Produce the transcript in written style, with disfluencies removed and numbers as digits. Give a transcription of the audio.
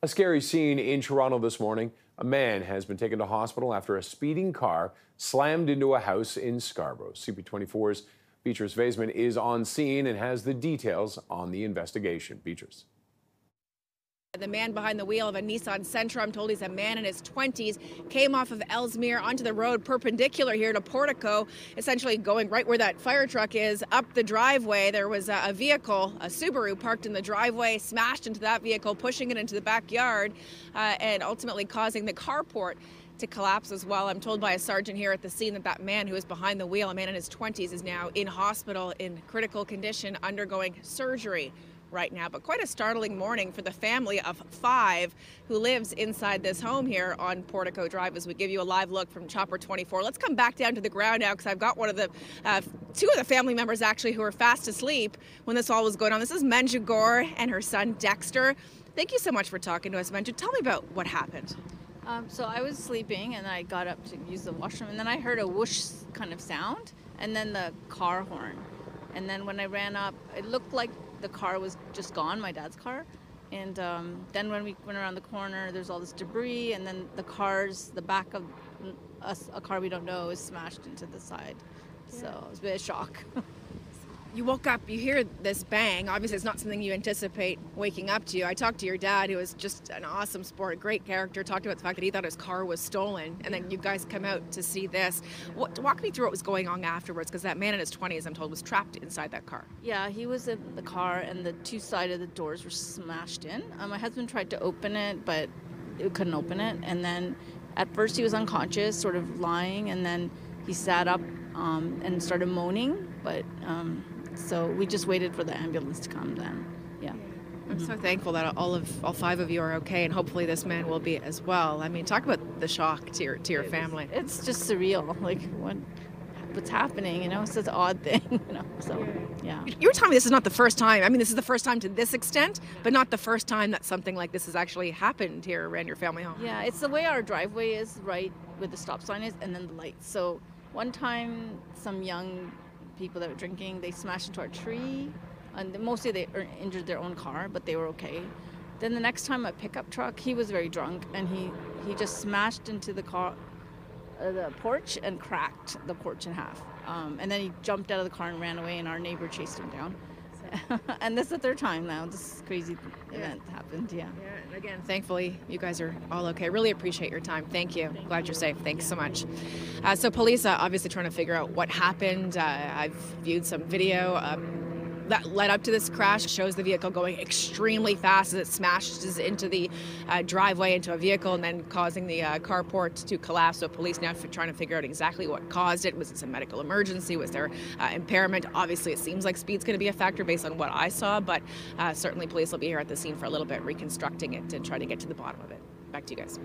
A scary scene in Toronto this morning. A man has been taken to hospital after a speeding car slammed into a house in Scarborough. CP24's Beatrice Vaisman is on scene and has the details on the investigation. Beatrice. The man behind the wheel of a Nissan Sentra, I'm told he's a man in his 20s, came off of Ellesmere onto the road perpendicular here to Portico, essentially going right where that fire truck is, up the driveway. There was a vehicle, a Subaru, parked in the driveway, smashed into that vehicle, pushing it into the backyard, and ultimately causing the carport to collapse as well. I'm told by a sergeant here at the scene that that man who was behind the wheel, a man in his 20s, is now in hospital in critical condition, undergoing surgery right now. But quite a startling morning for the family of 5 who lives inside this home here on Portico Drive as we give you a live look from Chopper 24. Let's come back down to the ground now because I've got one of the two of the family members actually who were fast asleep when this all was going on. This is Manju Gore and her son Dexter. Thank you so much for talking to us, Manju. Tell me about what happened. So I was sleeping and I got up to use the washroom and then I heard a whoosh kind of sound and then the car horn. And then when I ran up, it looked like the car was just gone, my dad's car. And then when we went around the corner, there's all this debris, and then the back of a car we don't know is smashed into the side. Yeah. So it was a bit of shock. You woke up, you hear this bang. Obviously, it's not something you anticipate waking up to. I talked to your dad, who was just an awesome sport, a great character, talked about the fact that he thought his car was stolen, and then you guys come out to see this. Walk me through what was going on afterwards, because that man in his 20s, I'm told, was trapped inside that car. Yeah, he was in the car, and the two sides of the doors were smashed in. My husband tried to open it, but it couldn't open it. And then at first he was unconscious, sort of lying, and then he sat up and started moaning, but so we just waited for the ambulance to come then. Yeah. I'm so thankful that all 5 of you are okay, and hopefully this man will be as well. I mean, talk about the shock to your family. It's just surreal, like what's happening, you know? It's such an odd thing, you know. So yeah. You were telling me this is not the first time. I mean, this is the first time to this extent, but not the first time that something like this has actually happened here around your family home. Yeah, it's the way our driveway is, right where the stop sign is, and then the lights. So one time, some young people that were drinking, they smashed into our tree, and mostly they injured their own car, but they were okay. Then the next time, a pickup truck, he was very drunk, and he just smashed into the car, the porch, and cracked the porch in half. And then he jumped out of the car and ran away, and our neighbor chased him down. And this is the 3rd time now this crazy event happened. Yeah. And again, thankfully, you guys are all okay. Really appreciate your time. Thank you. Glad you're safe. Thanks so much. So police obviously trying to figure out what happened. I've viewed some video that led up to this crash. Shows the vehicle going extremely fast as it smashes into the driveway into a vehicle and then causing the carport to collapse. So police now trying to figure out exactly what caused it. Was it a medical emergency? Was there impairment? Obviously, it seems like speed's going to be a factor based on what I saw, but certainly police will be here at the scene for a little bit reconstructing it and trying to get to the bottom of it. Back to you guys.